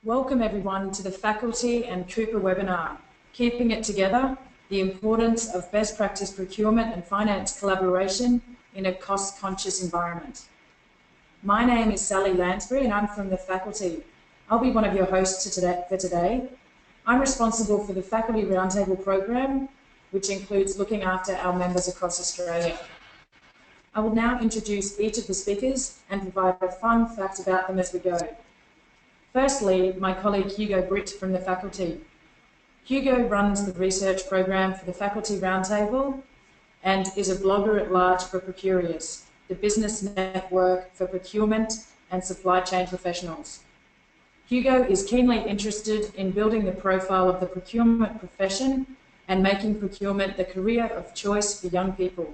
Welcome everyone to the Faculty and Coupa webinar, Keeping It Together, the Importance of Best Practice Procurement and Finance Collaboration in a Cost-Conscious Environment. My name is Sally Lansbury and I'm from the faculty. I'll be one of your hosts for today. I'm responsible for the Faculty Roundtable program, which includes looking after our members across Australia. I will now introduce each of the speakers and provide a fun fact about them as we go. Firstly, my colleague Hugo Britt from the faculty. Hugo runs the research program for the Faculty Roundtable and is a blogger at large for Procurious, the business network for procurement and supply chain professionals. Hugo is keenly interested in building the profile of the procurement profession and making procurement the career of choice for young people.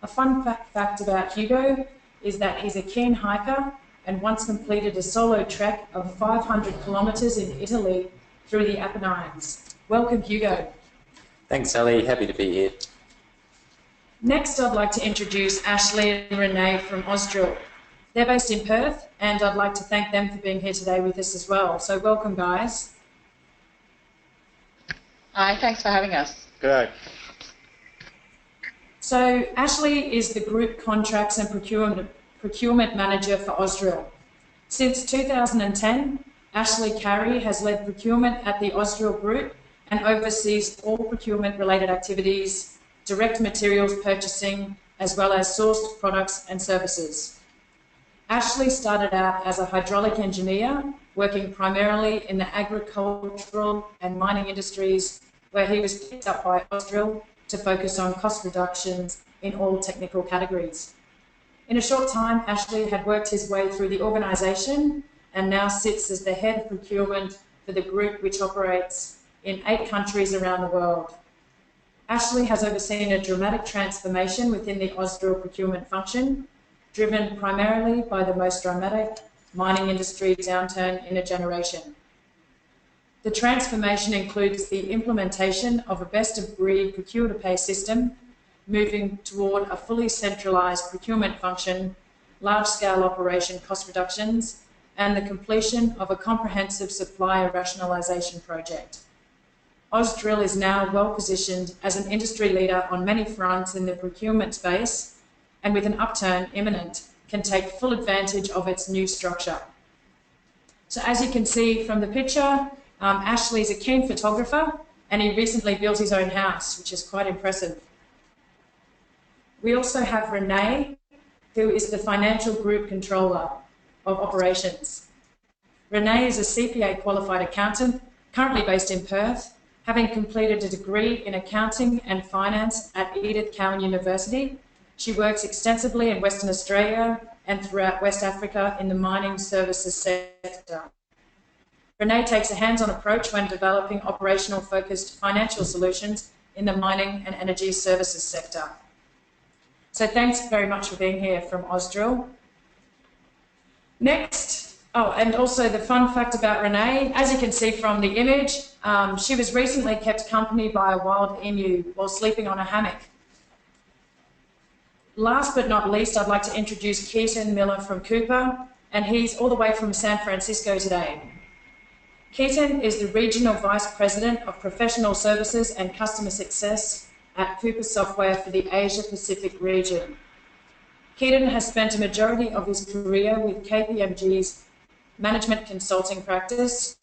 A fun fact about Hugo is that he's a keen hiker and once completed a solo trek of 500 kilometres in Italy through the Apennines. Welcome, Hugo. Thanks, Sally. Happy to be here. Next, I'd like to introduce Ashley and Renee from Ausdrill. They're based in Perth, and I'd like to thank them for being here today with us as well. So welcome, guys. Hi, thanks for having us. Good day. So Ashley is the Group Contracts and Procurement Manager for Ausdrill. Since 2010, Ashley Carey has led procurement at the Ausdrill Group and oversees all procurement-related activities, direct materials purchasing, as well as sourced products and services. Ashley started out as a hydraulic engineer, working primarily in the agricultural and mining industries, where he was picked up by Ausdrill to focus on cost reductions in all technical categories. In a short time, Ashley had worked his way through the organisation and now sits as the head of procurement for the group, which operates in 8 countries around the world. Ashley has overseen a dramatic transformation within the Ausdrill procurement function, driven primarily by the most dramatic mining industry downturn in a generation. The transformation includes the implementation of a best-of-breed procure-to-pay system, moving toward a fully centralised procurement function, large-scale operation cost reductions, and the completion of a comprehensive supplier rationalisation project. Ausdrill is now well positioned as an industry leader on many fronts in the procurement space, and with an upturn imminent, can take full advantage of its new structure. So as you can see from the picture, Ashley is a keen photographer, and he recently built his own house, which is quite impressive. We also have Renee, who is the Financial Group Controller of Operations. Renee is a CPA qualified accountant, currently based in Perth, having completed a degree in accounting and finance at Edith Cowan University. She works extensively in Western Australia and throughout West Africa in the mining services sector. Renee takes a hands-on approach when developing operational focused financial solutions in the mining and energy services sector. So thanks very much for being here from Ausdrill. Next, and also the fun fact about Renee, as you can see from the image, she was recently kept company by a wild emu while sleeping on a hammock. Last but not least, I'd like to introduce Keaton Miller from Coupa, and he's all the way from San Francisco today. Keaton is the Regional Vice President of Professional Services and Customer Success at Coupa Software for the Asia-Pacific region. Keaton has spent a majority of his career with KPMG's management consulting practice,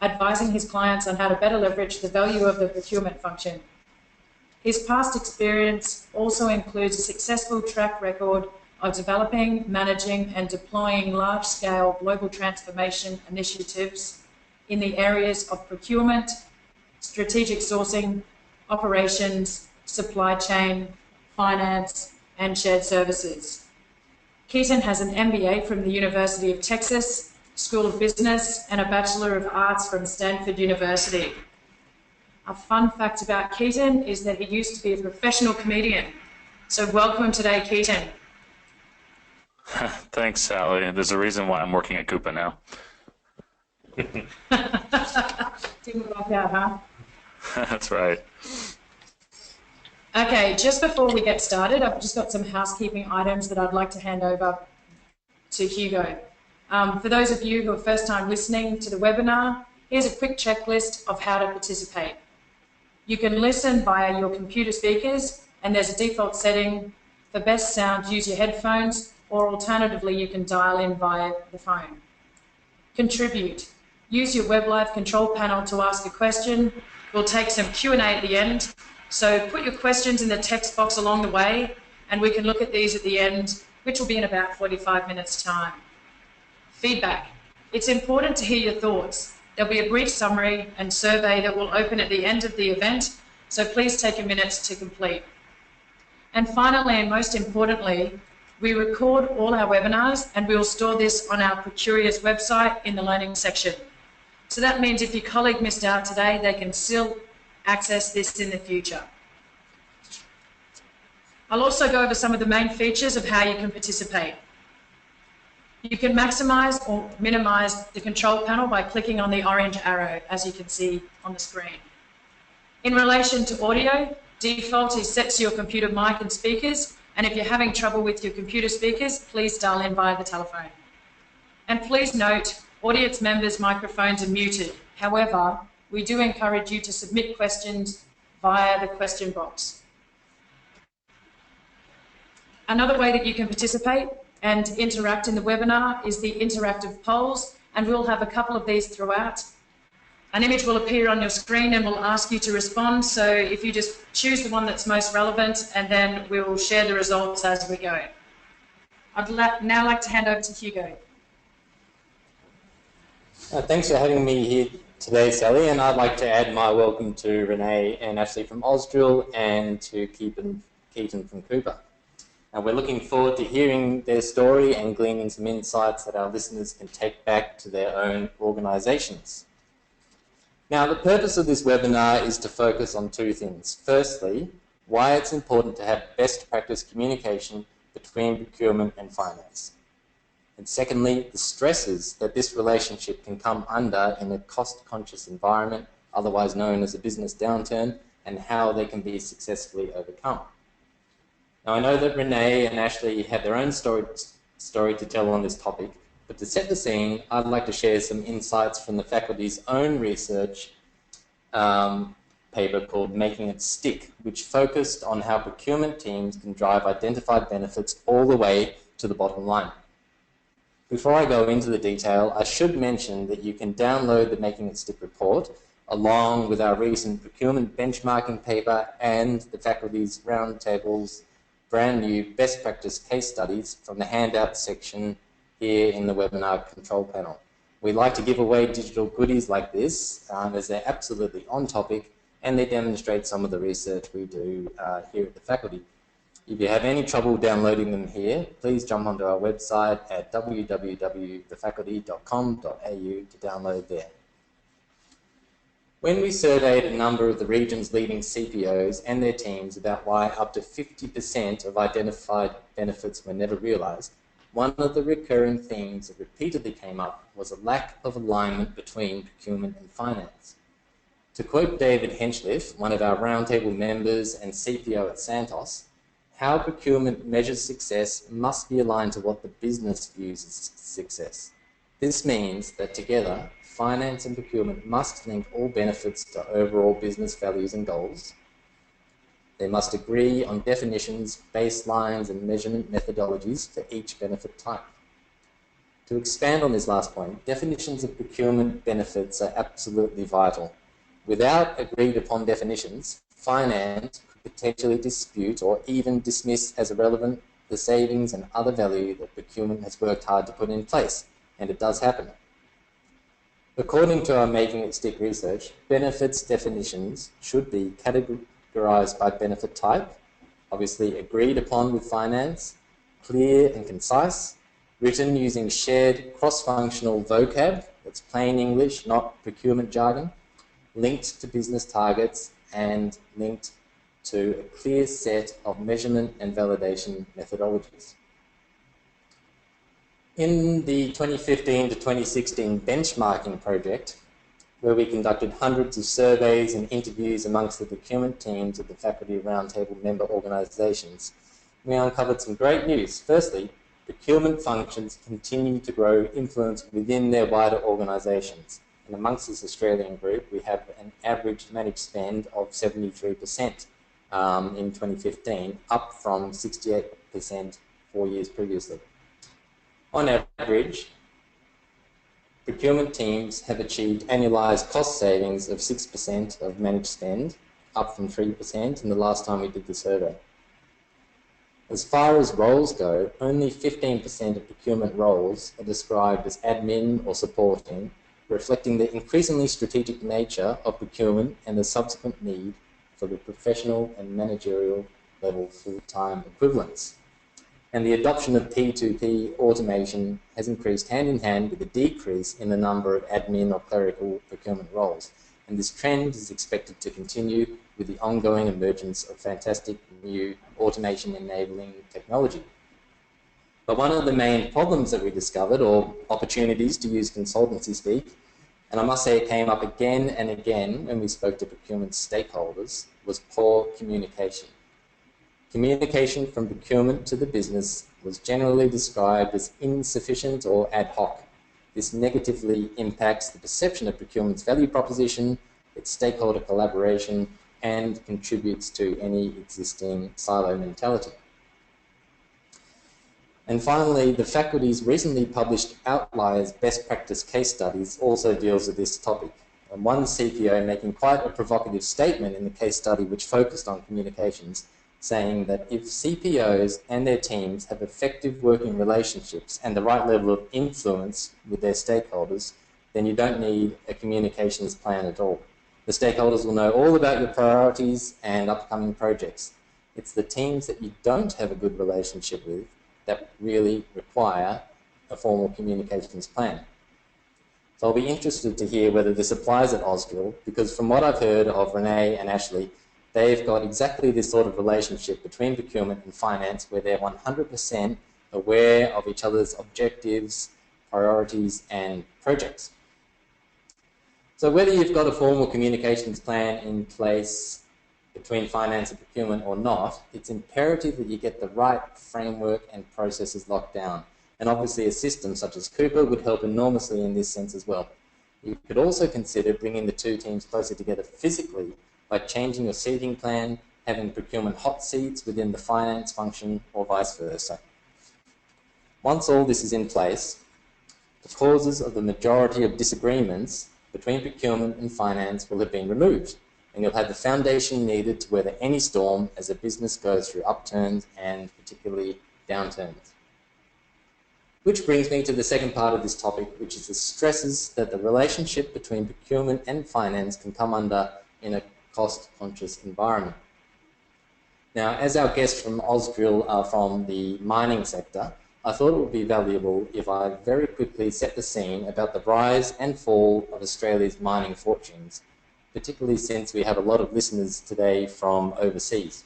advising his clients on how to better leverage the value of the procurement function. His past experience also includes a successful track record of developing, managing, and deploying large-scale global transformation initiatives in the areas of procurement, strategic sourcing, operations, supply chain, finance, and shared services. Keaton has an MBA from the University of Texas School of Business and a Bachelor of Arts from Stanford University. A fun fact about Keaton is that he used to be a professional comedian. So welcome today, Keaton. Thanks, Sally. There's a reason why I'm working at Coupa now. Didn't work out, huh? That's right. Okay, just before we get started, I've just got some housekeeping items that I'd like to hand over to Hugo. For those of you who are first time listening to the webinar, here's a quick checklist of how to participate. You can listen via your computer speakers, and there's a default setting. For best sound, use your headphones, or alternatively, you can dial in via the phone. Contribute. Use your web live control panel to ask a question. We'll take some Q&A at the end, so put your questions in the text box along the way, and we can look at these at the end, which will be in about 45 minutes' time. Feedback. It's important to hear your thoughts. There'll be a brief summary and survey that will open at the end of the event, so please take a minute to complete. And finally, and most importantly, we record all our webinars and we will store this on our Procurious website in the learning section. So that means if your colleague missed out today, they can still access this in the future. I'll also go over some of the main features of how you can participate. You can maximize or minimize the control panel by clicking on the orange arrow, as you can see on the screen. In relation to audio, default is set to your computer mic and speakers, and if you're having trouble with your computer speakers, please dial in via the telephone. And please note, audience members' microphones are muted. However, we do encourage you to submit questions via the question box. Another way that you can participate and interact in the webinar is the interactive polls, and we'll have a couple of these throughout. An image will appear on your screen and we'll ask you to respond, so if you just choose the one that's most relevant, and then we'll share the results as we go. I'd now like to hand over to Hugo. Thanks for having me here today, Sally, and I'd like to add my welcome to Renee and Ashley from Ausdrill and to Keaton from Coupa. We're looking forward to hearing their story and gleaning some insights that our listeners can take back to their own organisations. Now, the purpose of this webinar is to focus on two things. Firstly, why it's important to have best practice communication between procurement and finance. And secondly, the stresses that this relationship can come under in a cost-conscious environment, otherwise known as a business downturn, and how they can be successfully overcome. Now, I know that Renee and Ashley have their own story to tell on this topic, but to set the scene, I'd like to share some insights from the faculty's own research paper called Making It Stick, which focused on how procurement teams can drive identified benefits all the way to the bottom line. Before I go into the detail, I should mention that you can download the Making It Stick report along with our recent procurement benchmarking paper and the faculty's roundtables brand new best practice case studies from the handout section here in the webinar control panel. We like to give away digital goodies like this as they're absolutely on topic and they demonstrate some of the research we do here at the faculty. If you have any trouble downloading them here, please jump onto our website at www.thefaculty.com.au to download there. When we surveyed a number of the region's leading CPOs and their teams about why up to 50% of identified benefits were never realised, one of the recurring themes that repeatedly came up was a lack of alignment between procurement and finance. To quote David Henchliff, one of our roundtable members and CPO at Santos, how procurement measures success must be aligned to what the business views as success. This means that together, finance and procurement must link all benefits to overall business values and goals. They must agree on definitions, baselines, and measurement methodologies for each benefit type. To expand on this last point, definitions of procurement benefits are absolutely vital. Without agreed upon definitions, finance could potentially dispute or even dismiss as irrelevant the savings and other value that procurement has worked hard to put in place, and it does happen. According to our Making It Stick research, benefits definitions should be categorized by benefit type, obviously agreed upon with finance, clear and concise, written using shared cross-functional vocab, that's plain English, not procurement jargon, linked to business targets, and linked to a clear set of measurement and validation methodologies. In the 2015 to 2016 benchmarking project, where we conducted hundreds of surveys and interviews amongst the procurement teams of the faculty roundtable member organisations, we uncovered some great news. Firstly, procurement functions continue to grow influence within their wider organisations. And amongst this Australian group, we have an average managed spend of 73% in 2015, up from 68% 4 years previously. On average, procurement teams have achieved annualised cost savings of 6% of managed spend, up from 3% in the last time we did the survey. As far as roles go, only 15% of procurement roles are described as admin or supporting, reflecting the increasingly strategic nature of procurement and the subsequent need for the professional and managerial level full-time equivalents. And the adoption of P2P automation has increased hand in hand with a decrease in the number of admin or clerical procurement roles. And this trend is expected to continue with the ongoing emergence of fantastic new automation-enabling technology. But one of the main problems that we discovered, or opportunities to use consultancy speak, and I must say it came up again and again when we spoke to procurement stakeholders, was poor communication. Communication from procurement to the business was generally described as insufficient or ad hoc. This negatively impacts the perception of procurement's value proposition, its stakeholder collaboration, and contributes to any existing silo mentality. And finally, the faculty's recently published Outliers Best Practice Case Studies also deals with this topic. And one CPO making quite a provocative statement in the case study which focused on communications, saying that if CPOs and their teams have effective working relationships and the right level of influence with their stakeholders, then you don't need a communications plan at all. The stakeholders will know all about your priorities and upcoming projects. It's the teams that you don't have a good relationship with that really require a formal communications plan. So I'll be interested to hear whether this applies at Ausdrill, because from what I've heard of Renee and Ashley, they've got exactly this sort of relationship between procurement and finance where they're 100% aware of each other's objectives, priorities, and projects. So whether you've got a formal communications plan in place between finance and procurement or not, it's imperative that you get the right framework and processes locked down. And obviously a system such as Coupa would help enormously in this sense as well. You could also consider bringing the two teams closer together physically by changing your seating plan, having procurement hot seats within the finance function, or vice versa. Once all this is in place, the causes of the majority of disagreements between procurement and finance will have been removed, and you'll have the foundation needed to weather any storm as a business goes through upturns and particularly downturns. Which brings me to the second part of this topic, which is the stresses that the relationship between procurement and finance can come under in a cost-conscious environment. Now, as our guests from Ausdrill are from the mining sector, I thought it would be valuable if I very quickly set the scene about the rise and fall of Australia's mining fortunes, particularly since we have a lot of listeners today from overseas.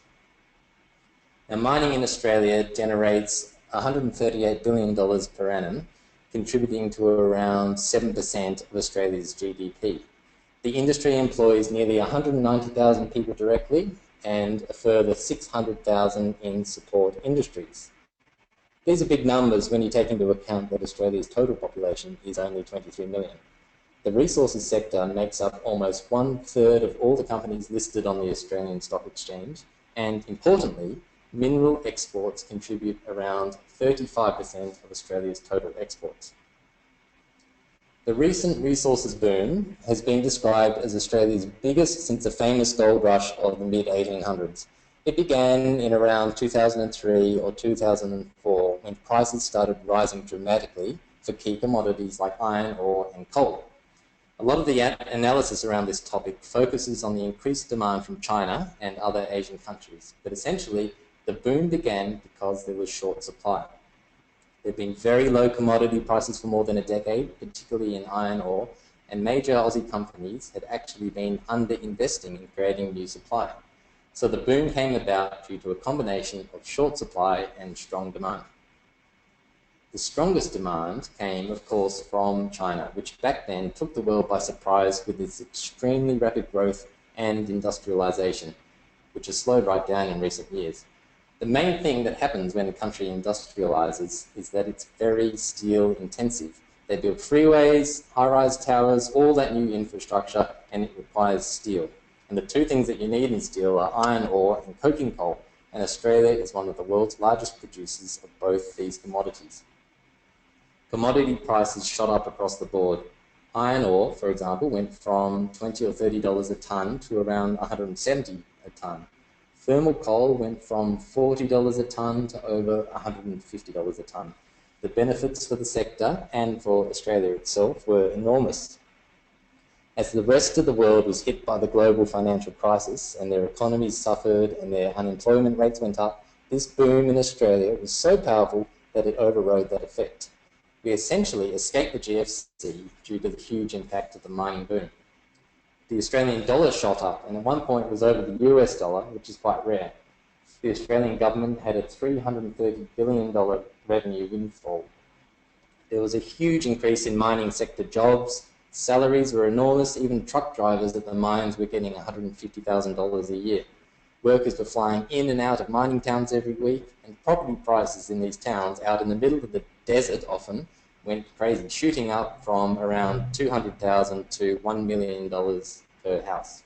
Now, mining in Australia generates $138 billion per annum, contributing to around 7% of Australia's GDP. The industry employs nearly 190,000 people directly and a further 600,000 in support industries. These are big numbers when you take into account that Australia's total population is only 23 million. The resources sector makes up almost 1/3 of all the companies listed on the Australian Stock Exchange, and importantly, mineral exports contribute around 35% of Australia's total exports. The recent resources boom has been described as Australia's biggest since the famous gold rush of the mid-1800s. It began in around 2003 or 2004 when prices started rising dramatically for key commodities like iron ore and coal. A lot of the analysis around this topic focuses on the increased demand from China and other Asian countries, but essentially the boom began because there was short supply. There have been very low commodity prices for more than a decade, particularly in iron ore, and major Aussie companies had actually been under-investing in creating new supply. So the boom came about due to a combination of short supply and strong demand. The strongest demand came, of course, from China, which back then took the world by surprise with its extremely rapid growth and industrialization, which has slowed right down in recent years. The main thing that happens when a country industrializes is that it's very steel intensive. They build freeways, high-rise towers, all that new infrastructure, and it requires steel. And the two things that you need in steel are iron ore and coking coal, and Australia is one of the world's largest producers of both these commodities. Commodity prices shot up across the board. Iron ore, for example, went from $20 or $30 a tonne to around $170 a tonne. Thermal coal went from $40 a tonne to over $150 a tonne. The benefits for the sector and for Australia itself were enormous. As the rest of the world was hit by the global financial crisis and their economies suffered and their unemployment rates went up, this boom in Australia was so powerful that it overrode that effect. We essentially escaped the GFC due to the huge impact of the mining boom. The Australian dollar shot up and at one point was over the US dollar, which is quite rare. The Australian government had a $330 billion revenue windfall. There was a huge increase in mining sector jobs. Salaries were enormous. Even truck drivers at the mines were getting $150,000 a year. Workers were flying in and out of mining towns every week, and property prices in these towns out in the middle of the desert often went crazy, shooting up from around $200,000 to $1 million per house.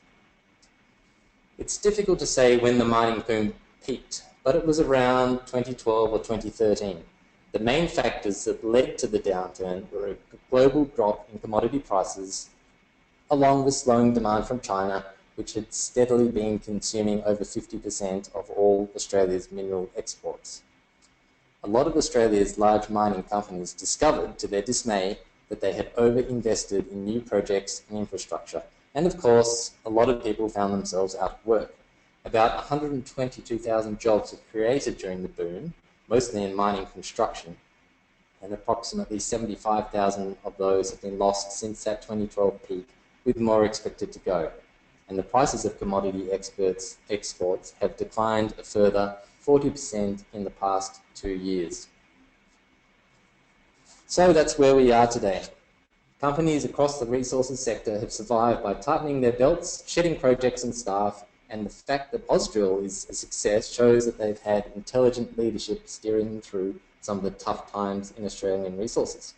It's difficult to say when the mining boom peaked, but it was around 2012 or 2013. The main factors that led to the downturn were a global drop in commodity prices, along with slowing demand from China, which had steadily been consuming over 50% of all Australia's mineral exports. A lot of Australia's large mining companies discovered, to their dismay, that they had over-invested in new projects and infrastructure. And of course, a lot of people found themselves out of work. About 122,000 jobs were created during the boom, mostly in mining construction, and approximately 75,000 of those have been lost since that 2012 peak, with more expected to go. And the prices of commodity exports have declined a further 40% in the past 2 years. So that's where we are today. Companies across the resources sector have survived by tightening their belts, shedding projects and staff, and the fact that Ausdrill is a success shows that they've had intelligent leadership steering them through some of the tough times in Australian resources.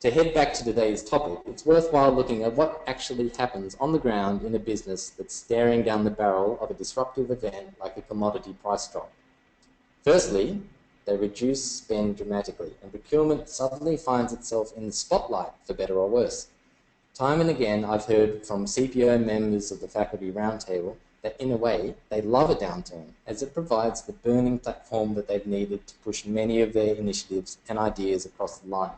To head back to today's topic, it's worthwhile looking at what actually happens on the ground in a business that's staring down the barrel of a disruptive event like a commodity price drop. Firstly, they reduce spend dramatically, and procurement suddenly finds itself in the spotlight, for better or worse. Time and again, I've heard from CPO members of the faculty roundtable that in a way, they love a downturn, as it provides the burning platform that they've needed to push many of their initiatives and ideas across the line.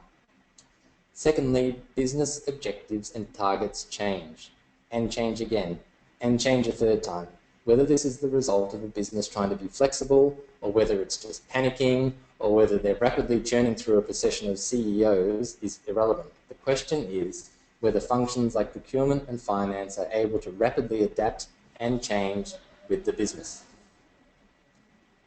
Secondly, business objectives and targets change, and change again, and change a third time. Whether this is the result of a business trying to be flexible, or whether it's just panicking, or whether they're rapidly churning through a procession of CEOs is irrelevant. The question is whether functions like procurement and finance are able to rapidly adapt and change with the business.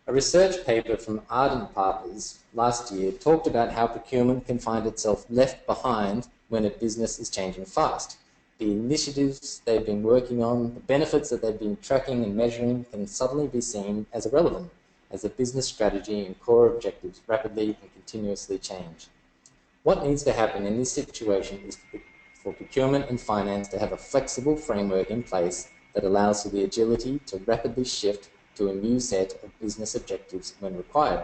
A research paper from Ardent Partners last year talked about how procurement can find itself left behind when a business is changing fast. The initiatives they've been working on, the benefits that they've been tracking and measuring can suddenly be seen as irrelevant, as the business strategy and core objectives rapidly and continuously change. What needs to happen in this situation is for procurement and finance to have a flexible framework in place that allows for the agility to rapidly shift to a new set of business objectives when required.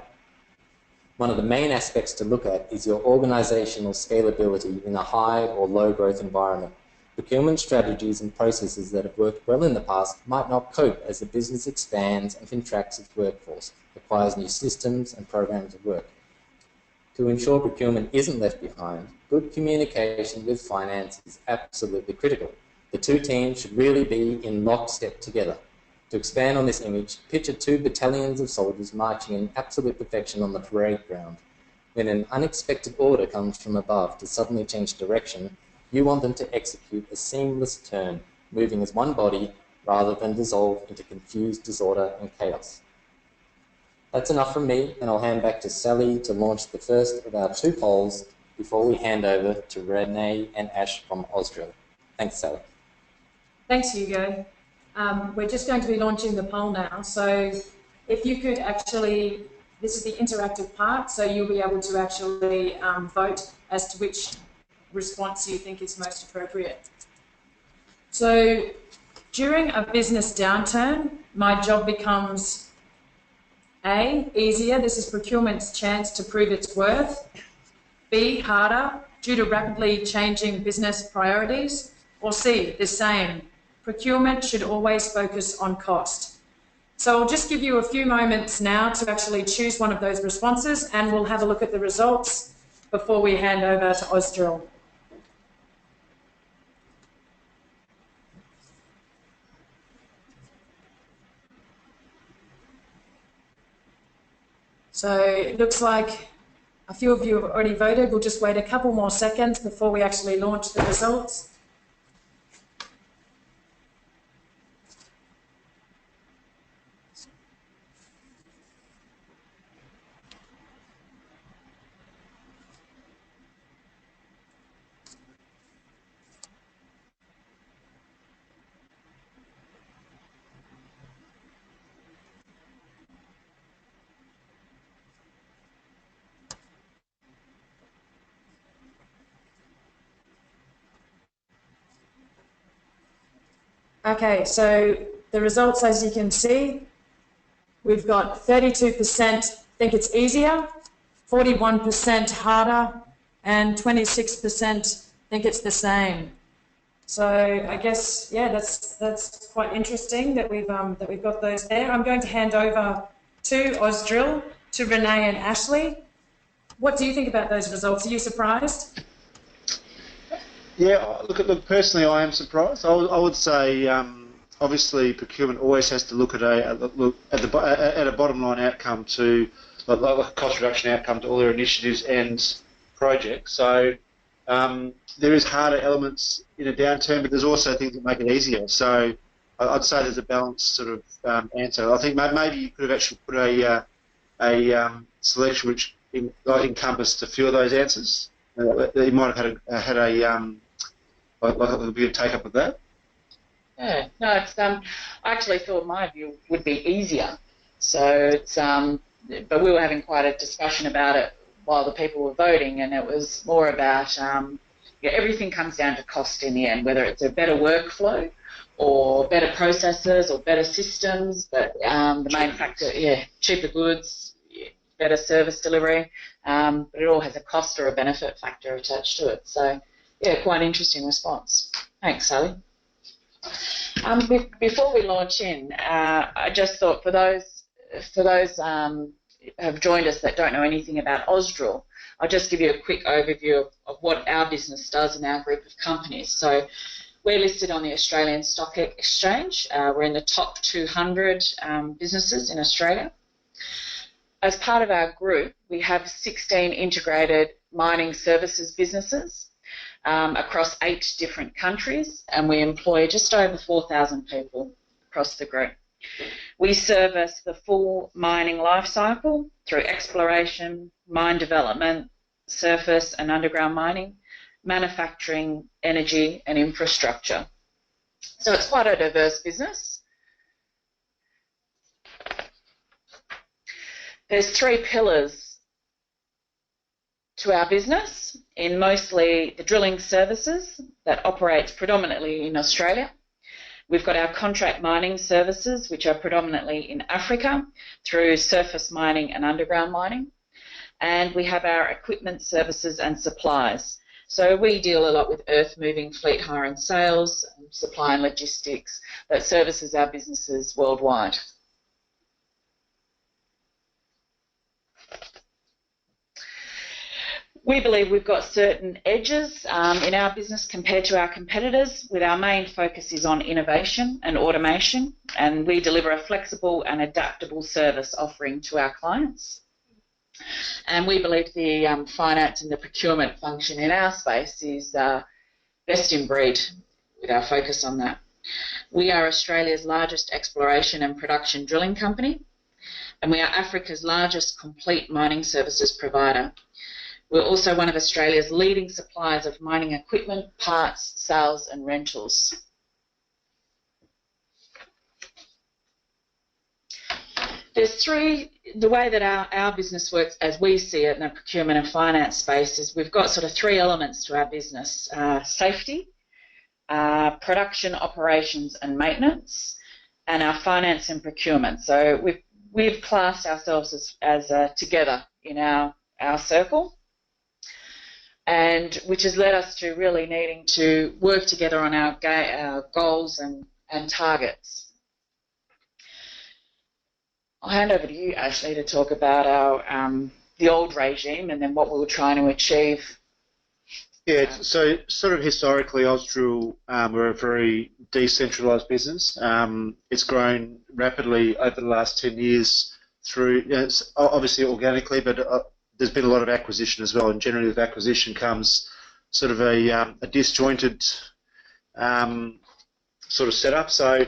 One of the main aspects to look at is your organizational scalability in a high or low growth environment. Procurement strategies and processes that have worked well in the past might not cope as the business expands and contracts its workforce, requires new systems and programs of work. To ensure procurement isn't left behind, good communication with finance is absolutely critical. The two teams should really be in lockstep together. To expand on this image, picture 2 battalions of soldiers marching in absolute perfection on the parade ground. When an unexpected order comes from above to suddenly change direction, you want them to execute a seamless turn, moving as one body rather than dissolve into confused disorder and chaos. That's enough from me, and I'll hand back to Sally to launch the first of our 2 polls before we hand over to Renée and Ash from Ausdrill. Thanks, Sally. Thanks, Hugo. We're just going to be launching the poll now. So if you could actually, this is the interactive part, so you'll be able to actually vote as to which response you think is most appropriate. So during a business downturn, my job becomes A, easier. This is procurement's chance to prove its worth. B, harder, due to rapidly changing business priorities. Or C, the same. Procurement should always focus on cost. So I'll just give you a few moments now to actually choose one of those responses, and we'll have a look at the results before we hand over to Ausdrill. So it looks like a few of you have already voted. We'll just wait a couple more seconds before we actually launch the results. Okay, so the results, as you can see, we've got 32% think it's easier, 41% harder, and 26% think it's the same. So I guess, yeah, that's quite interesting that we've got those there. I'm going to hand over to Ausdrill, to Renee and Ashley. What do you think about those results? Are you surprised? Yeah, look. Personally, I am surprised. I would say, obviously, procurement always has to look at a bottom line outcome to, like a cost reduction outcome to all their initiatives and projects. So there is harder elements in a downturn, but there's also things that make it easier. So I'd say there's a balanced sort of answer. I think maybe you could have actually put a selection which encompassed a few of those answers. You might have had a bit of take up of that. Yeah, no, it's I actually thought my view would be easier. So it's but we were having quite a discussion about it while the people were voting, and it was more about everything comes down to cost in the end, whether it's a better workflow or better processes or better systems. But the main factor, cheaper goods, better service delivery, but it all has a cost or a benefit factor attached to it. So, yeah, quite interesting response. Thanks, Sally. Before we launch in, I just thought for those who have joined us that don't know anything about Ausdrill, I'll just give you a quick overview of what our business does in our group of companies. So we're listed on the Australian Stock Exchange. We're in the top 200 businesses in Australia. As part of our group, we have 16 integrated mining services businesses across 8 different countries, and we employ just over 4,000 people across the group. We service the full mining life cycle through exploration, mine development, surface and underground mining, manufacturing, energy and infrastructure. So it's quite a diverse business. There's 3 pillars to our business, in mostly the drilling services that operates predominantly in Australia. We've got our contract mining services, which are predominantly in Africa through surface mining and underground mining. And we have our equipment services and supplies. So we deal a lot with earth moving, fleet hire and sales, supply and logistics that services our businesses worldwide. We believe we've got certain edges in our business compared to our competitors, with our main focus is on innovation and automation, and we deliver a flexible and adaptable service offering to our clients. And we believe the finance and the procurement function in our space is best in breed with our focus on that. We are Australia's largest exploration and production drilling company, and we are Africa's largest complete mining services provider. We're also one of Australia's leading suppliers of mining equipment, parts, sales and rentals. there's the way that our business works as we see it in the procurement and finance space is we've got sort of three elements to our business: safety, production, operations and maintenance, and our finance and procurement. So we've classed ourselves as together in our circle, and which has led us to really needing to work together on our goals and targets. I'll hand over to you, Ashley, to talk about our the old regime and then what we were trying to achieve. Yeah, so sort of historically, Ausdrill we're a very decentralised business. It's grown rapidly over the last 10 years through, it's obviously organically, but there's been a lot of acquisition as well, and generally with acquisition comes sort of a disjointed sort of setup. So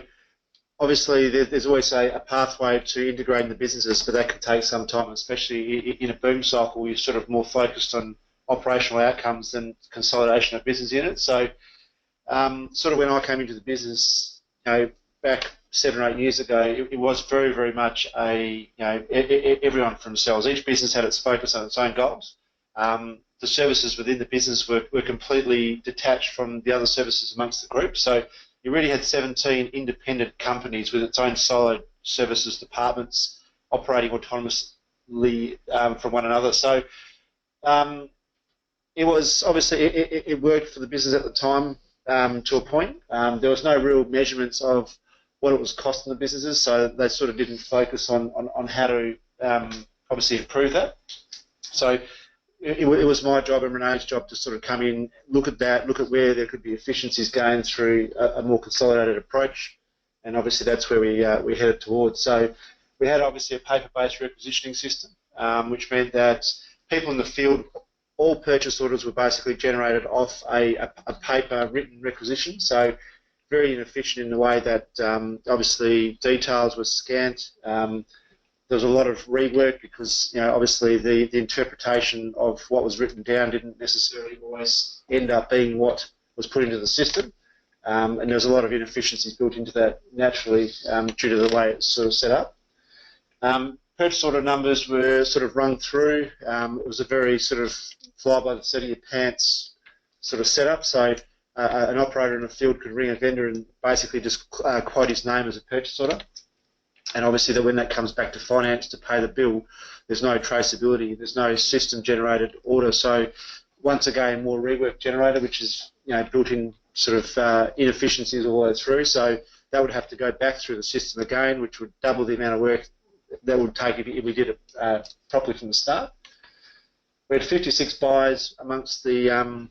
obviously there's always a pathway to integrating the businesses, but that can take some time, especially in a boom cycle. You're sort of more focused on operational outcomes than consolidation of business units. So sort of when I came into the business, back 7 or 8 years ago, it was very, very much everyone for themselves. Each business had its focus on its own goals. The services within the business were completely detached from the other services amongst the group. So you really had 17 independent companies with its own solid services departments operating autonomously from one another. So it was obviously it worked for the business at the time to a point. There was no real measurements of what it was costing the businesses, so they sort of didn't focus on how to obviously improve that. So it was my job and Renee's job to sort of come in, look at that, look at where there could be efficiencies gained through a more consolidated approach, and obviously that's where we headed towards. So we had obviously a paper-based requisitioning system, which meant that people in the field, all purchase orders were basically generated off a paper written requisition. So very inefficient in the way that obviously details were scant. There was a lot of rework because obviously the interpretation of what was written down didn't necessarily always end up being what was put into the system, and there was a lot of inefficiencies built into that naturally due to the way it's sort of set up. Purchase order numbers were sort of run through. It was a very sort of fly by the seat of your pants sort of setup. So an operator in the field could ring a vendor and basically just quote his name as a purchase order. And obviously that when that comes back to finance to pay the bill, there's no traceability, there's no system-generated order. So once again, more rework generated, which is built in sort of inefficiencies all the way through. So that would have to go back through the system again, which would double the amount of work that would take if we did it properly from the start. We had 56 buyers amongst the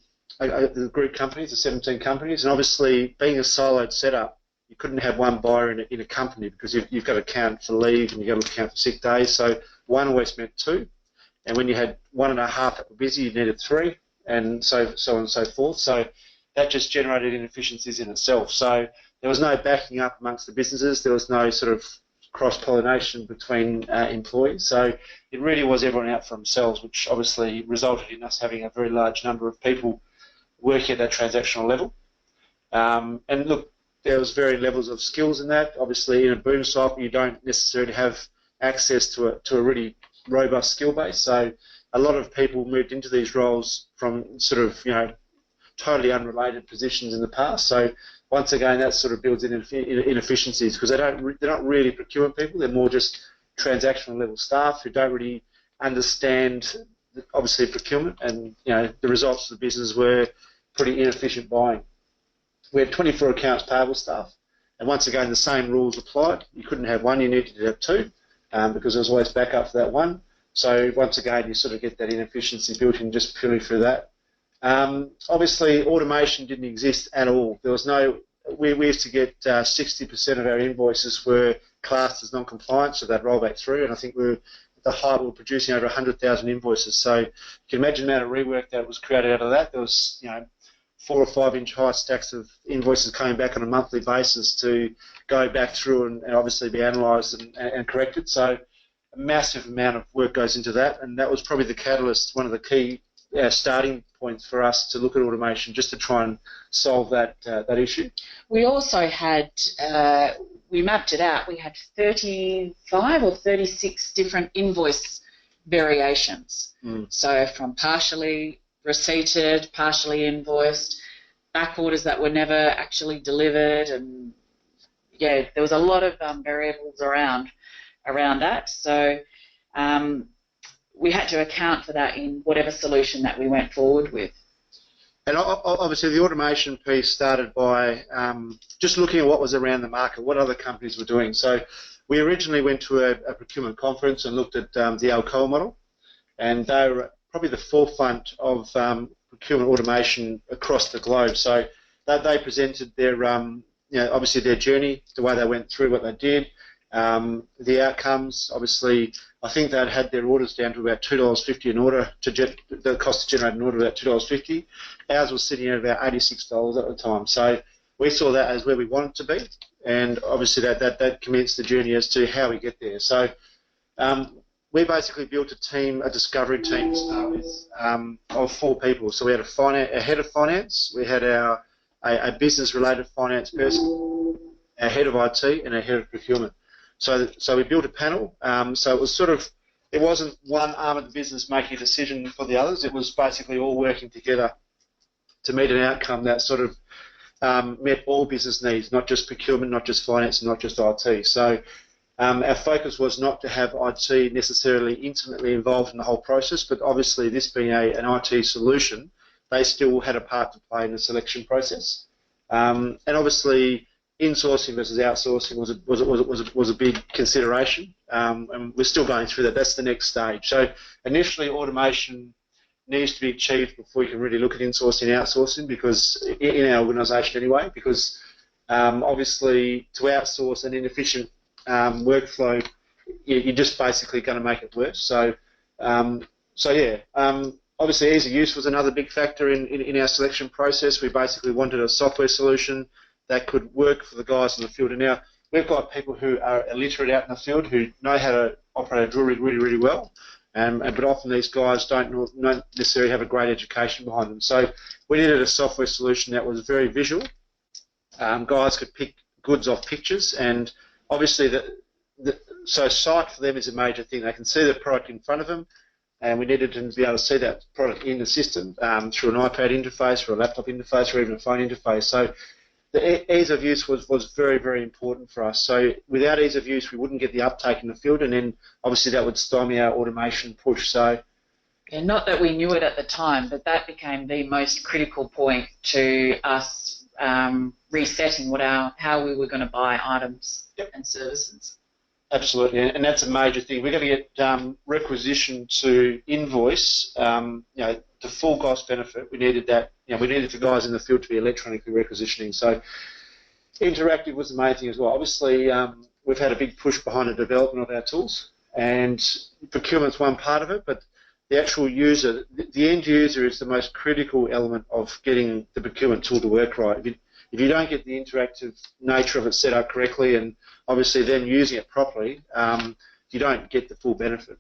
group companies, the 17 companies, and obviously being a siloed setup, you couldn't have one buyer in a company because you've got to account for leave and you've got to account for sick days. So one always meant two, and when you had 1.5 that were busy, you needed 3, and so on and so forth. So that just generated inefficiencies in itself. So there was no backing up amongst the businesses. There was no sort of cross-pollination between employees. So it really was everyone out for themselves, which obviously resulted in us having a very large number of people working at that transactional level. And look, there was varying levels of skills in that. Obviously, in a boom cycle, you don't necessarily have access to a really robust skill base. So a lot of people moved into these roles from sort of totally unrelated positions in the past. So once again, that sort of builds in inefficiencies because they're not really procurement people. They're more just transactional level staff who don't really understand obviously procurement, and the results of the business were pretty inefficient buying. We had 24 accounts payable staff, and once again the same rules applied. You couldn't have one, you needed to have 2 because there was always backup for that one. So once again you sort of get that inefficiency built in just purely through that. Obviously automation didn't exist at all. There was no, we used to get 60% of our invoices were classed as non-compliant, so they'd roll back through, and I think we were at the height we were producing over 100,000 invoices. So you can imagine the amount of rework that was created out of that. There was 4 or 5 inch high stacks of invoices coming back on a monthly basis to go back through and obviously be analysed and corrected. So a massive amount of work goes into that, and that was probably the catalyst, one of the key starting points for us to look at automation, just to try and solve that issue. We also had, we mapped it out, we had 35 or 36 different invoice variations. So from partially receipted, partially invoiced, back orders that were never actually delivered, and yeah, there was a lot of variables around that. So we had to account for that in whatever solution that we went forward with. And obviously the automation piece started by just looking at what was around the market, what other companies were doing. So we originally went to a procurement conference and looked at the Alcoa model, and they were probably the forefront of procurement automation across the globe. So they presented their, obviously their journey, the way they went through what they did, the outcomes. Obviously, I think they'd had their orders down to about $2.50 an order, the cost to generate an order about $2.50. Ours was sitting at about $86 at the time. So we saw that as where we wanted to be, and obviously that commenced the journey as to how we get there. So we basically built a discovery team to start with, of 4 people. So we had a head of finance, we had a business-related finance person, a head of IT, and a head of procurement. So we built a panel. So it was it wasn't one arm of the business making a decision for the others. It was basically all working together to meet an outcome that met all business needs, not just procurement, not just finance, and not just IT. So our focus was not to have IT necessarily intimately involved in the whole process, but obviously this being an IT solution, they still had a part to play in the selection process. And obviously, insourcing versus outsourcing was a big consideration, and we're still going through that. That's the next stage. So initially, automation needs to be achieved before you can really look at insourcing and outsourcing, because in our organisation anyway, because obviously to outsource an inefficient workflow, you're just basically going to make it worse. So obviously ease of use was another big factor in our selection process. We basically wanted a software solution that could work for the guys in the field. And now we've got people who are illiterate out in the field who know how to operate a drill rig really, really well. But often these guys don't necessarily have a great education behind them. So we needed a software solution that was very visual. Guys could pick goods off pictures, and obviously so sight for them is a major thing. They can see the product in front of them, and we needed them to be able to see that product in the system through an iPad interface, or a laptop interface, or even a phone interface. So the ease of use was very, very important for us. So without ease of use, we wouldn't get the uptake in the field, and then obviously that would stymie our automation push. So, yeah, not that we knew it at the time, but that became the most critical point to us resetting how we were going to buy items and services. Absolutely, and that's a major thing. We're going to get requisition to invoice, the full cost benefit. We needed that. We needed for guys in the field to be electronically requisitioning. So interactive was the main thing as well. Obviously, we've had a big push behind the development of our tools, and procurement's one part of it, but the actual user, the end user, is the most critical element of getting the procurement tool to work right. If you don't get the interactive nature of it set up correctly, and obviously then using it properly, you don't get the full benefit.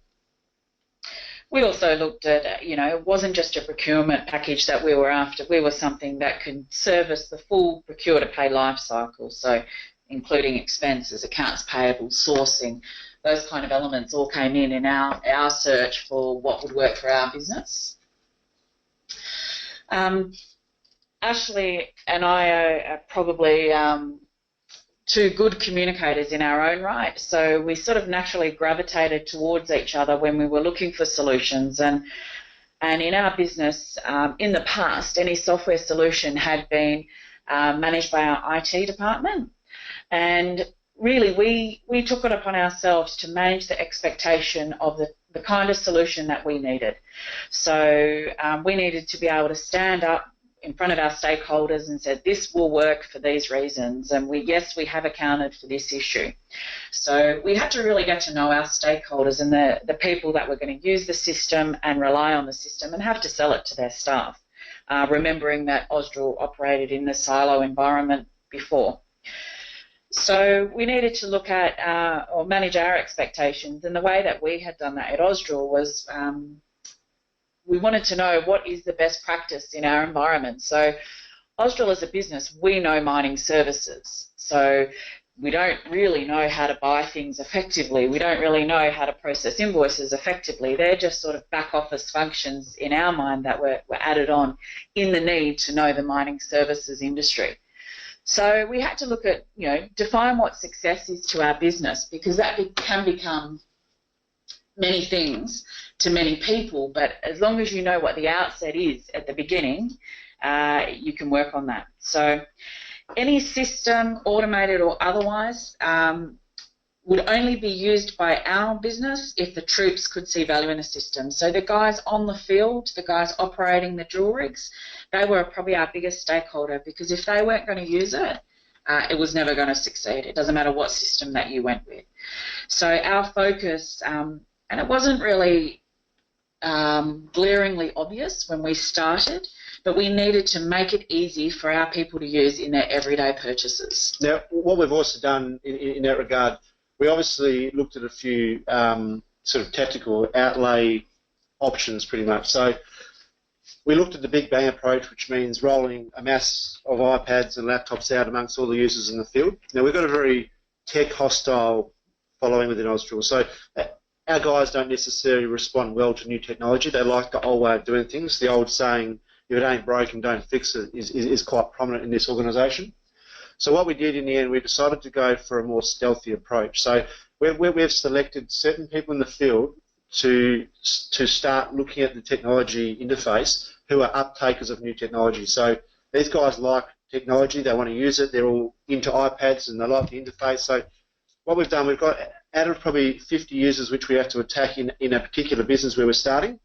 We also looked at, it wasn't just a procurement package that we were after. We were something that could service the full procure-to-pay life cycle, so including expenses, accounts payable, sourcing, those kind of elements all came in our search for what would work for our business. Ashley and I are probably two good communicators in our own right, so we sort of naturally gravitated towards each other when we were looking for solutions. And in our business, in the past, any software solution had been managed by our IT department, and really we took it upon ourselves to manage the expectation of the kind of solution that we needed. So we needed to be able to stand up in front of our stakeholders and said, this will work for these reasons, and we have accounted for this issue. So we had to really get to know our stakeholders and the people that were going to use the system and rely on the system and have to sell it to their staff, remembering that Ausdrill operated in the silo environment before. So we needed to look at or manage our expectations, and the way that we had done that at Ausdrill was we wanted to know what is the best practice in our environment. So Ausdrill as a business, we know mining services. So we don't really know how to buy things effectively. We don't really know how to process invoices effectively. They're just sort of back office functions in our mind that were added on in the need to know the mining services industry. So we had to look at, define what success is to our business, because that can become many things to many people, but as long as you know what the outset is at the beginning, you can work on that. So any system, automated or otherwise, would only be used by our business if the troops could see value in the system. So the guys on the field, the guys operating the drill rigs, they were probably our biggest stakeholder, because if they weren't going to use it, it was never going to succeed. It doesn't matter what system that you went with. So our focus, and it wasn't really glaringly obvious when we started, but we needed to make it easy for our people to use in their everyday purchases. Now, what we've also done in that regard, we obviously looked at a few sort of tactical outlay options pretty much. So we looked at the big bang approach, which means rolling a mass of iPads and laptops out amongst all the users in the field. Now, we've got a very tech-hostile following within Ausdrill. So our guys don't necessarily respond well to new technology. They like the old way of doing things. The old saying, if it ain't broken, don't fix it, is quite prominent in this organisation. So what we did in the end, we decided to go for a more stealthy approach. So we've selected certain people in the field to start looking at the technology interface who are uptakers of new technology. So these guys like technology, they want to use it, they're all into iPads and they like the interface. So what we've done, we've got out of probably 50 users which we have to attack in a particular business where we're starting,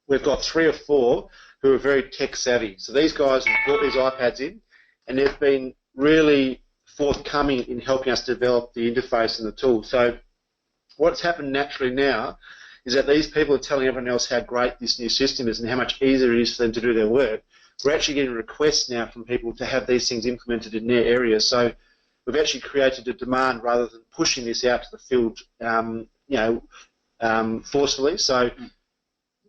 we've got 3 or 4 who are very tech savvy. So these guys have brought these iPads in and they've been really forthcoming in helping us develop the interface and the tool. So what's happened naturally now is that these people are telling everyone else how great this new system is and how much easier it is for them to do their work. We're actually getting requests now from people to have these things implemented in their area. So we've actually created a demand rather than pushing this out to the field, forcefully. So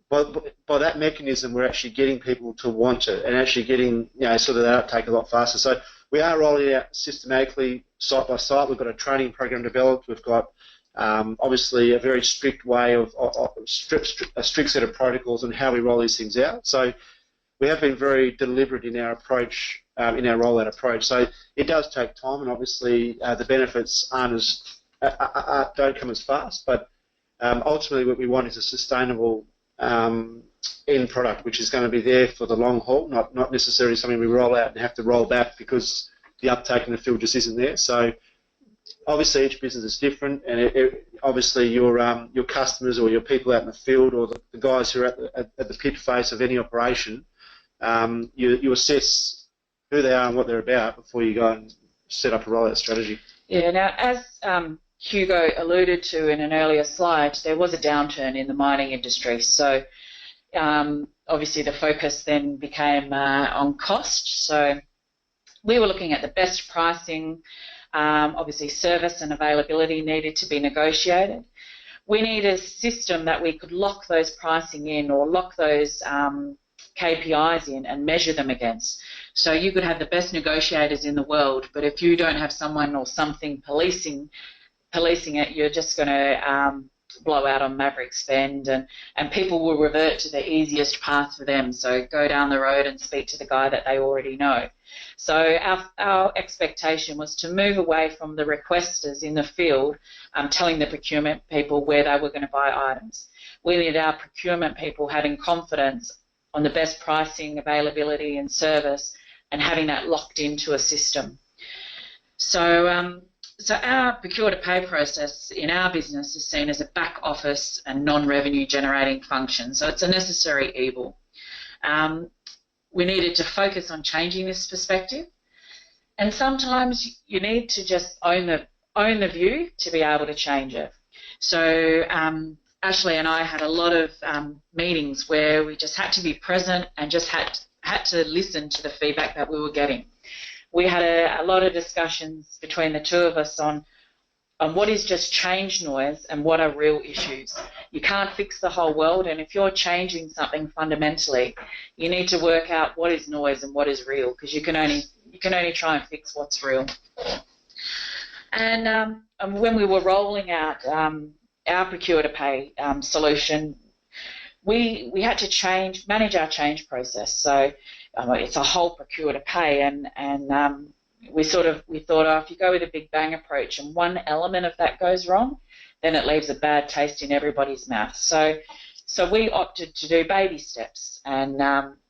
by that mechanism, we're actually getting people to want it and actually getting, sort of that uptake a lot faster. So we are rolling out systematically, site by site. We've got a training program developed. We've got obviously a very strict way of a strict set of protocols on how we roll these things out. So we have been very deliberate in our approach, in our rollout approach. So it does take time, and obviously the benefits don't come as fast. But ultimately, what we want is a sustainable end product, which is going to be there for the long haul, not necessarily something we roll out and have to roll back because the uptake in the field just isn't there. So obviously each business is different, and obviously your customers or your people out in the field or the guys who are at the pit face of any operation, you assess who they are and what they're about before you go and set up a rollout strategy. Yeah, now as Hugo alluded to in an earlier slide, there was a downturn in the mining industry. So obviously the focus then became on cost. So we were looking at the best pricing. Obviously service and availability needed to be negotiated. We need a system that we could lock those pricing in or lock those KPIs in and measure them against. So you could have the best negotiators in the world, but if you don't have someone or something policing it, you're just going to blow out on maverick spend, and people will revert to the easiest path for them. So go down the road and speak to the guy that they already know. So our expectation was to move away from the requesters in the field telling the procurement people where they were going to buy items. We needed our procurement people having confidence on the best pricing, availability and service, and having that locked into a system. So So our procure-to-pay process in our business is seen as a back office and non-revenue generating function, so it's a necessary evil. We needed to focus on changing this perspective, and sometimes you need to just own the view to be able to change it. So Ashley and I had a lot of meetings where we just had to be present and just had to listen to the feedback that we were getting. We had a lot of discussions between the two of us on, what is just change noise and what are real issues. You can't fix the whole world, and if you're changing something fundamentally, you need to work out what is noise and what is real, because you can only try and fix what's real. And when we were rolling out our procure-to-pay solution, we had to manage our change process. So it's a whole procure-to-pay, and we thought, oh, if you go with a big bang approach and one element of that goes wrong, then it leaves a bad taste in everybody's mouth. So we opted to do baby steps and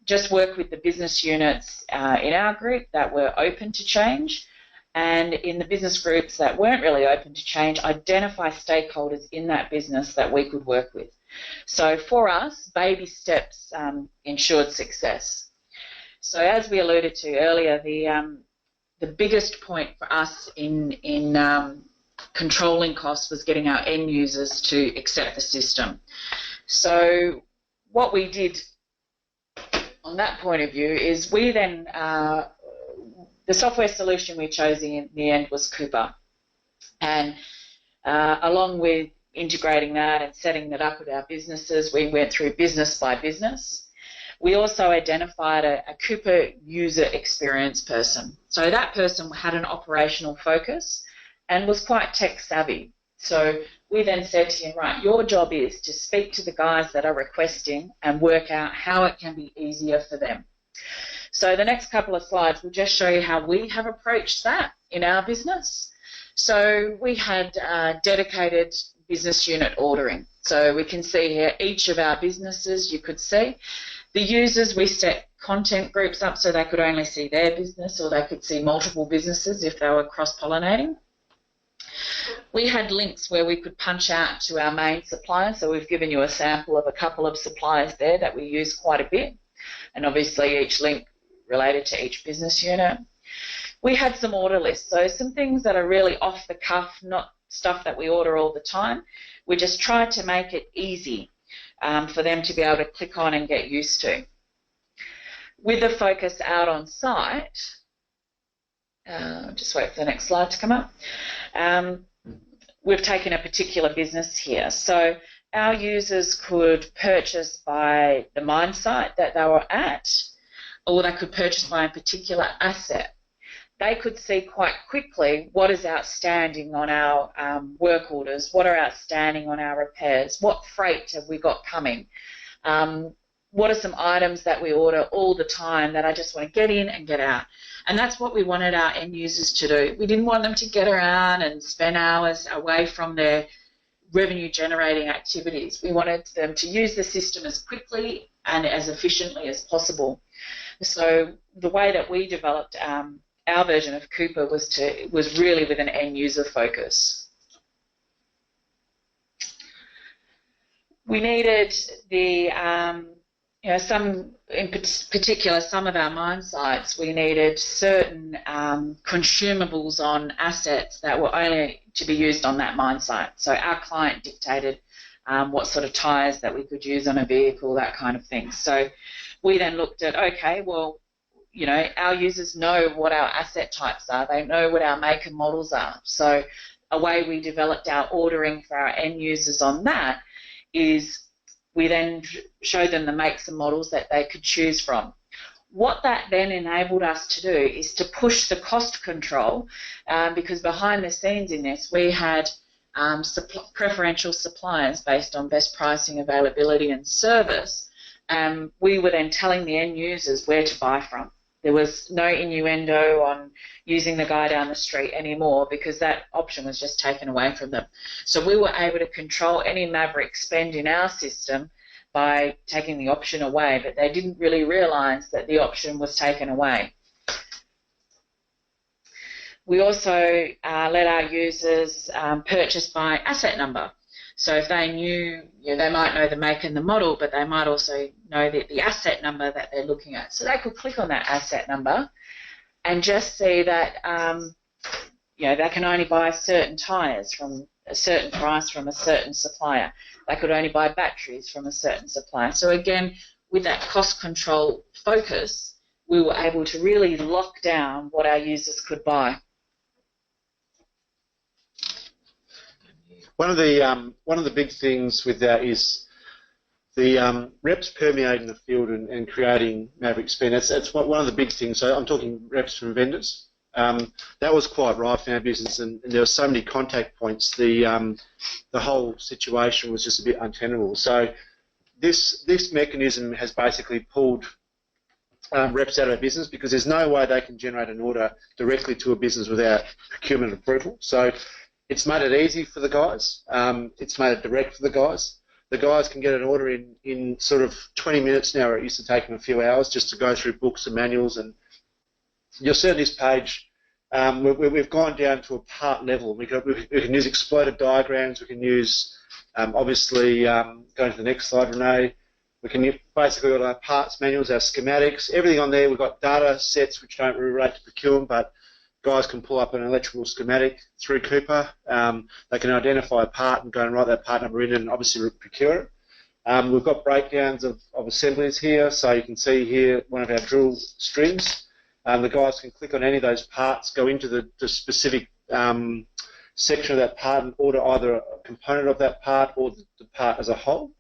just work with the business units in our group that were open to change, and in the business groups that weren't really open to change, identify stakeholders in that business that we could work with. So for us, baby steps ensured success. So as we alluded to earlier, the biggest point for us in controlling costs was getting our end users to accept the system. So what we did on that point of view is we then, the software solution we chose in the end was Coupa. And along with integrating that and setting that up with our businesses, we went through business by business. We also identified a Coupa user experience person. So that person had an operational focus and was quite tech savvy. So we then said to him, right, your job is to speak to the guys that are requesting and work out how it can be easier for them. So the next couple of slides will just show you how we have approached that in our business. So we had dedicated business unit ordering. So we can see here each of our businesses, you could see. The users, we set content groups up so they could only see their business, or they could see multiple businesses if they were cross-pollinating. We had links where we could punch out to our main supplier, so we've given you a sample of a couple of suppliers there that we use quite a bit, and obviously each link related to each business unit. We had some order lists, so some things that are really off the cuff, not stuff that we order all the time. We just tried to make it easy for them to be able to click on and get used to. With the focus out on site, just wait for the next slide to come up, we've taken a particular business here. So our users could purchase by the mine site that they were at, or they could purchase by a particular asset. They could see quite quickly what is outstanding on our work orders, what are outstanding on our repairs, what freight have we got coming, what are some items that we order all the time that I just want to get in and get out. And that's what we wanted our end users to do. We didn't want them to get around and spend hours away from their revenue generating activities. We wanted them to use the system as quickly and as efficiently as possible. So the way that we developed our version of Coupa was really with an end user focus. We needed the in particular some of our mine sites, we needed certain consumables on assets that were only to be used on that mine site. So our client dictated what sort of tyres that we could use on a vehicle, that kind of thing. So we then looked at, okay, well, you know, our users know what our asset types are. They know what our make and models are. So a way we developed our ordering for our end users on that is we then showed them the makes and models that they could choose from. What that then enabled us to do is to push the cost control, because behind the scenes in this we had preferential suppliers based on best pricing, availability and service. We were then telling the end users where to buy from. There was no innuendo on using the guy down the street anymore, because that option was just taken away from them. So we were able to control any maverick spend in our system by taking the option away, but they didn't really realise that the option was taken away. We also let our users purchase by asset number. So if they knew, they might know the make and the model, but they might also know the asset number that they're looking at. So they could click on that asset number and just see that, they can only buy certain tyres from a certain price from a certain supplier. They could only buy batteries from a certain supplier. So again, with that cost control focus, we were able to really lock down what our users could buy. One of the big things with that is the reps permeating the field and creating maverick spend. That's one of the big things. So I'm talking reps from vendors. That was quite rife in our business, and there were so many contact points. The whole situation was just a bit untenable. So this mechanism has basically pulled reps out of our business, because there's no way they can generate an order directly to a business without procurement approval. So it's made it easy for the guys. It's made it direct for the guys. The guys can get an order in sort of 20 minutes now, where it used to take them a few hours just to go through books and manuals. And you'll see on this page, we've gone down to a part level. We can use exploded diagrams. We can use, obviously, going to the next slide, Renee. We can basically got our parts manuals, our schematics, everything on there. We've got data sets which don't really relate to procurement, but guys can pull up an electrical schematic through Coupa. They can identify a part and go and write that part number in and obviously procure it. We've got breakdowns of assemblies here, so you can see here one of our drill strings. The guys can click on any of those parts, go into the specific section of that part and order either a component of that part or the part as a whole.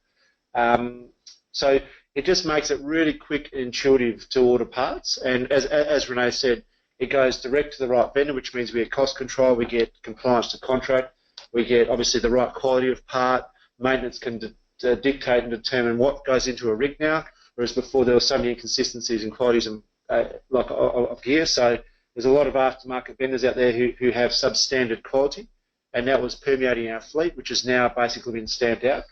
So it just makes it really quick and intuitive to order parts. And as Renee said, it goes direct to the right vendor, which means we get cost control, we get compliance to contract, we get obviously the right quality of part. Maintenance can dictate and determine what goes into a rig now, whereas before there were so many inconsistencies in qualities of gear. So there's a lot of aftermarket vendors out there who have substandard quality, and that was permeating our fleet, which has now basically been stamped out.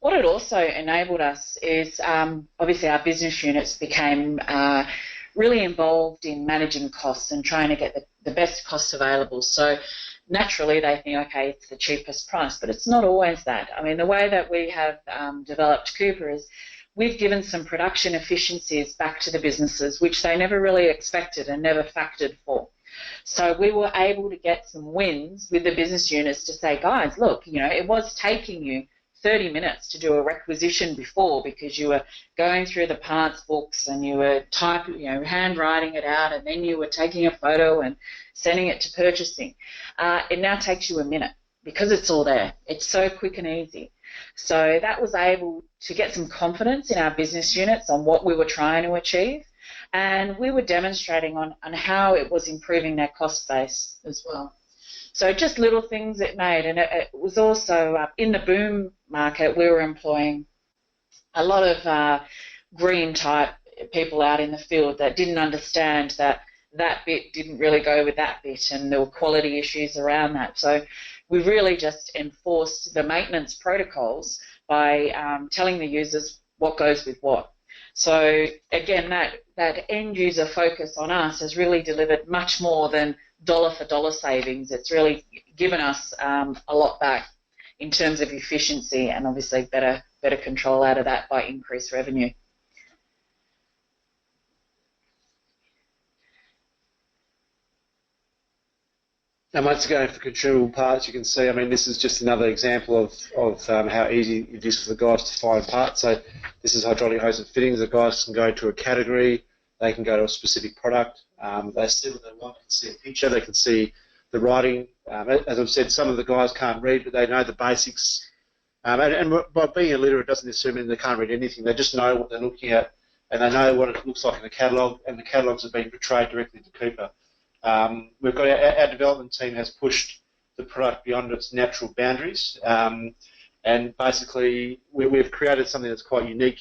What it also enabled us is obviously our business units became really involved in managing costs and trying to get the best costs available. So naturally they think, okay, it's the cheapest price, but it's not always that. I mean, the way that we have developed Coupa is we've given some production efficiencies back to the businesses, which they never really expected and never factored for. So we were able to get some wins with the business units to say, guys, look, you know, it was taking you 30 minutes to do a requisition before because you were going through the parts books and you were handwriting it out, and then you were taking a photo and sending it to purchasing. It now takes you a minute because it's all there. It's so quick and easy. So that was able to get some confidence in our business units on what we were trying to achieve, and we were demonstrating on how it was improving their cost base as well. So just little things it made, and it was also in the boom market. We were employing a lot of green type people out in the field that didn't understand that bit didn't really go with that bit, and there were quality issues around that. So we really just enforced the maintenance protocols by telling the users what goes with what. So again, that end user focus on us has really delivered much more than dollar for dollar savings. It's really given us a lot back in terms of efficiency, and obviously better control out of that by increased revenue. And once again, for consumable parts, you can see, I mean, this is just another example of how easy it is for the guys to find parts. So this is hydraulic hose and fittings. The guys can go to a category, they can go to a specific product, they see what they want, they can see a picture, they can see the writing. As I've said, some of the guys can't read, but they know the basics. And by being illiterate doesn't necessarily mean they can't read anything. They just know what they're looking at, and they know what it looks like in the catalogue, and the catalogues have been portrayed directly to Coupa. We've got our development team has pushed the product beyond its natural boundaries, and basically we've created something that's quite unique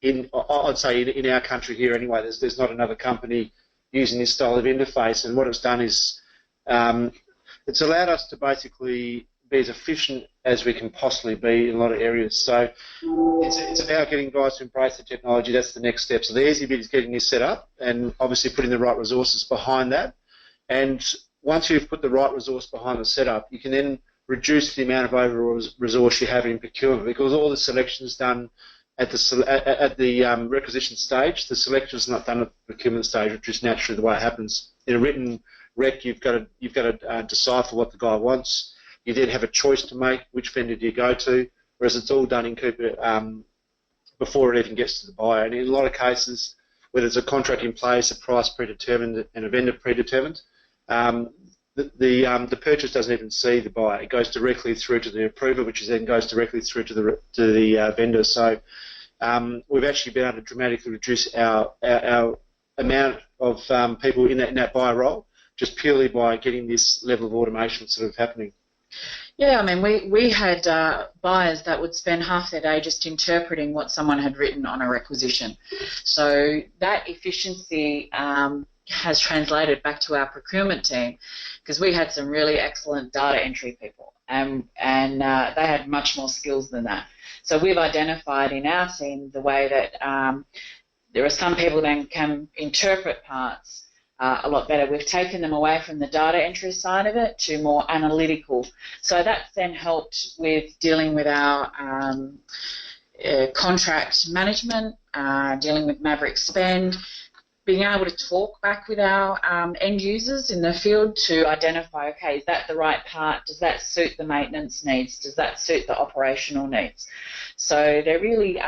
I'd say in our country here anyway. There's not another company using this style of interface, and what it's done is it's allowed us to basically be as efficient as we can possibly be in a lot of areas. So it's about getting guys to embrace the technology. That's the next step. So the easy bit is getting this set up and obviously putting the right resources behind that. And once you've put the right resource behind the setup, you can then reduce the amount of overall resource you have in procurement, because all the selection is done at the requisition stage. The selection is not done at the procurement stage, which is naturally the way it happens. In a written rec, you've got to decipher what the guy wants. You then have a choice to make, which vendor do you go to, whereas it's all done in Coupa before it even gets to the buyer. And in a lot of cases, whether there's a contract in place, a price predetermined, and a vendor predetermined, the purchase doesn't even see the buyer. It goes directly through to the approver, which then goes directly through to the vendor. So we've actually been able to dramatically reduce our amount of people in that buyer role, just purely by getting this level of automation sort of happening. Yeah, I mean, we had buyers that would spend half their day just interpreting what someone had written on a requisition. So that efficiency has translated back to our procurement team, because we had some really excellent data entry people, and they had much more skills than that. So we've identified in our team the way that there are some people that can interpret parts a lot better. We've taken them away from the data entry side of it to more analytical. So that's then helped with dealing with our contract management, dealing with maverick spend, being able to talk back with our end users in the field to identify, okay, is that the right part? Does that suit the maintenance needs? Does that suit the operational needs? So they're really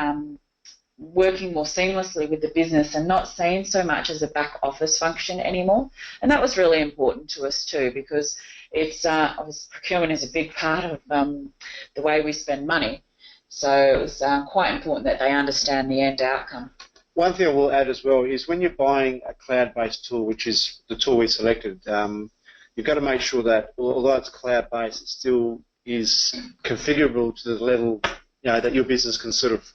working more seamlessly with the business and not seen so much as a back office function anymore. And that was really important to us too, because it's obviously procurement is a big part of the way we spend money. So it was quite important that they understand the end outcome. One thing I will add as well is when you're buying a cloud-based tool, which is the tool we selected, you've got to make sure that although it's cloud-based, it still is configurable to the level that your business can sort of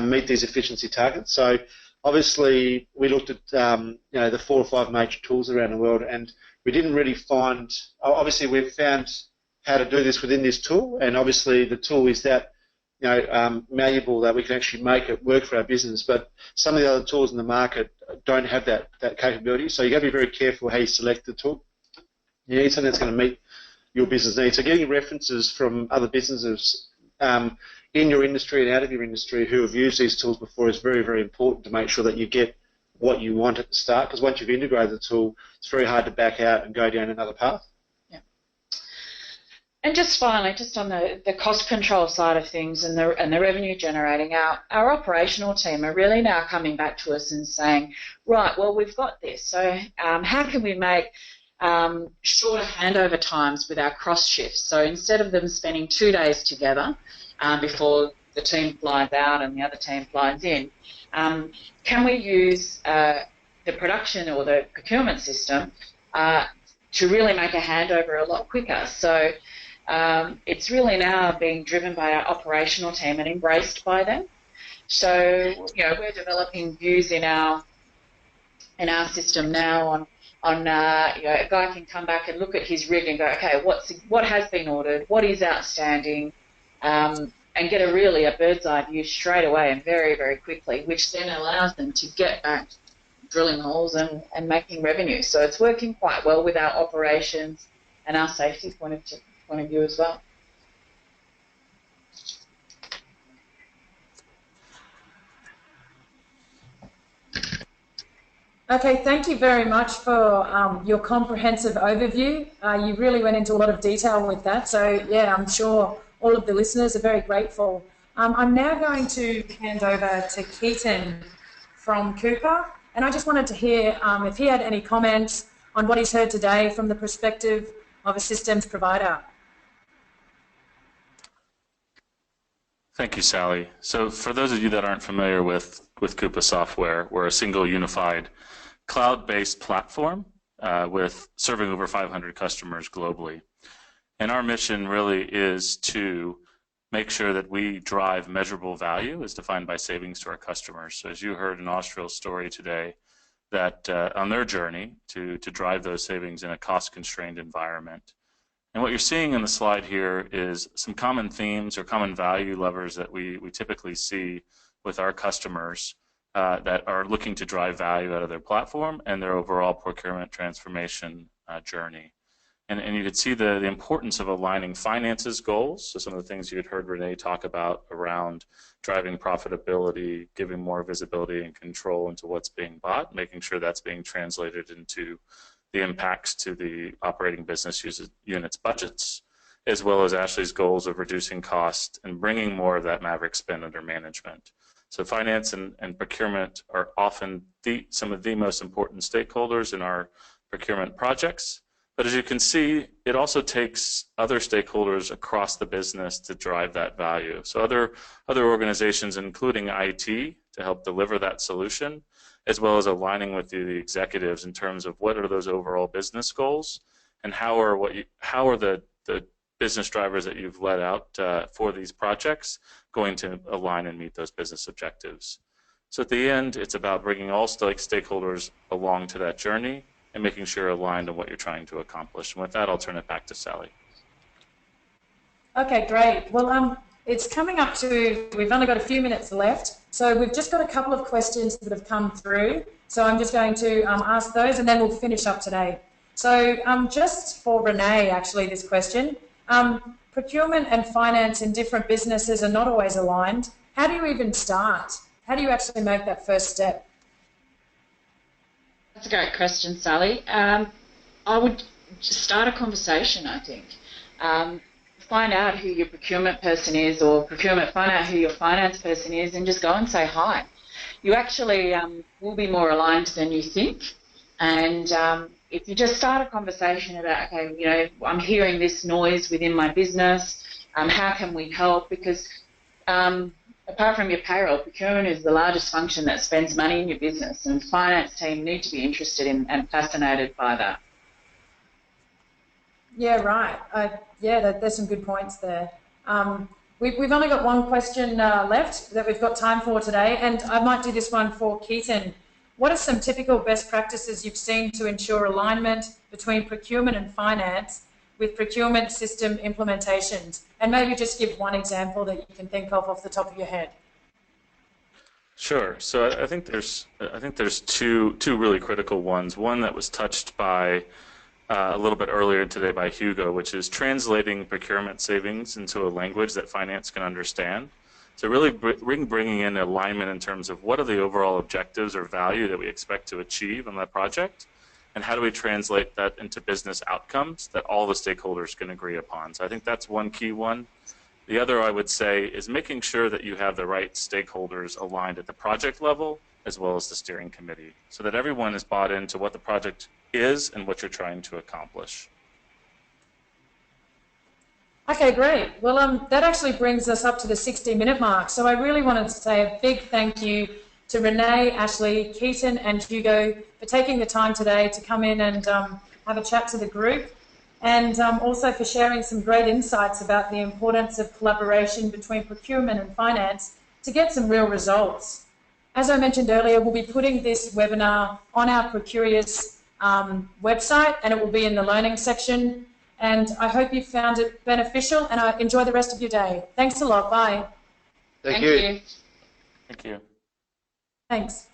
meet these efficiency targets. So obviously we looked at the 4 or 5 major tools around the world, and we didn't really find. Obviously we've found how to do this within this tool, and obviously the tool is that malleable that we can actually make it work for our business. But some of the other tools in the market don't have that capability. So you got to be very careful how you select the tool. You need something that's going to meet your business needs. So getting references from other businesses in your industry and out of your industry who have used these tools before is very, very important to make sure that you get what you want at the start, because once you've integrated the tool, it's very hard to back out and go down another path. Yeah. And just finally, just on the cost control side of things and the revenue generating, our operational team are really now coming back to us and saying, right, well, we've got this. So how can we make shorter handover times with our cross shifts? So instead of them spending 2 days together before the team flies out and the other team flies in, can we use the production or the procurement system to really make a handover a lot quicker? So it's really now being driven by our operational team and embraced by them. So we're developing views in our system now on a guy can come back and look at his rig and go, okay, what has been ordered, what is outstanding, and get a bird's eye view straight away and very, very quickly, which then allows them to get back drilling holes and making revenue. So it's working quite well with our operations and our safety point of view as well. Okay, thank you very much for your comprehensive overview. You really went into a lot of detail with that. So, yeah, I'm sure all of the listeners are very grateful. I'm now going to hand over to Keaton from Coupa, and I just wanted to hear if he had any comments on what he's heard today from the perspective of a systems provider. Thank you, Sally. So for those of you that aren't familiar with Coupa software, we're a single unified cloud-based platform with serving over 500 customers globally. And our mission really is to make sure that we drive measurable value as defined by savings to our customers. So as you heard in Ausdrill's story today, that on their journey to drive those savings in a cost-constrained environment. And what you're seeing in the slide here is some common themes or common value levers that we typically see with our customers that are looking to drive value out of their platform and their overall procurement transformation journey. And you could see the importance of aligning finances goals, so some of the things you had heard Renee talk about around driving profitability, giving more visibility and control into what's being bought, making sure that's being translated into the impacts to the operating business units' budgets, as well as Ashley's goals of reducing cost and bringing more of that maverick spend under management. So finance and procurement are often some of the most important stakeholders in our procurement projects, But as you can see, it also takes other stakeholders across the business to drive that value. So other organizations, including IT, to help deliver that solution, as well as aligning with the executives in terms of what are those overall business goals, and how are the business drivers that you've let out for these projects going to align and meet those business objectives. So at the end, it's about bringing all stakeholders along to that journey and making sure you're aligned on what you're trying to accomplish. And with that, I'll turn it back to Sally. Okay, great. Well, it's coming up to, we've only got a few minutes left, so we've just got a couple of questions that have come through. So I'm just going to ask those, and then we'll finish up today. So just for Renee, actually, this question. Procurement and finance in different businesses are not always aligned. How do you even start? How do you actually make that first step? That's a great question, Sally. I would just start a conversation, I think. Find out who your procurement person is, or procurement, find out who your finance person is, and just go and say hi. You actually will be more aligned than you think. And if you just start a conversation about, okay, you know, I'm hearing this noise within my business, how can we help? Because apart from your payroll, procurement is the largest function that spends money in your business, and the finance team need to be interested in and fascinated by that. Yeah, right. Yeah, there's some good points there. We've only got one question left that we've got time for today, and I might do this one for Keaton. What are some typical best practices you've seen to ensure alignment between procurement and finance with procurement system implementations? And maybe just give one example that you can think of off the top of your head. Sure. So I think there's two really critical ones. One that was touched by a little bit earlier today by Hugo, which is translating procurement savings into a language that finance can understand. So really bringing in alignment in terms of what are the overall objectives or value that we expect to achieve on that project, and how do we translate that into business outcomes that all the stakeholders can agree upon. So I think that's one key one. The other, I would say, is making sure that you have the right stakeholders aligned at the project level as well as the steering committee, so that everyone is bought into what the project is and what you're trying to accomplish. Okay, great. Well, that actually brings us up to the 60-minute mark. So I really wanted to say a big thank you to Renee, Ashley, Keaton and Hugo for taking the time today to come in and have a chat to the group, and also for sharing some great insights about the importance of collaboration between procurement and finance to get some real results. As I mentioned earlier, we'll be putting this webinar on our Procurious website, and it will be in the learning section. And I hope you found it beneficial, and enjoy the rest of your day. Thanks a lot. Bye. Thank you. Thank you. Thanks.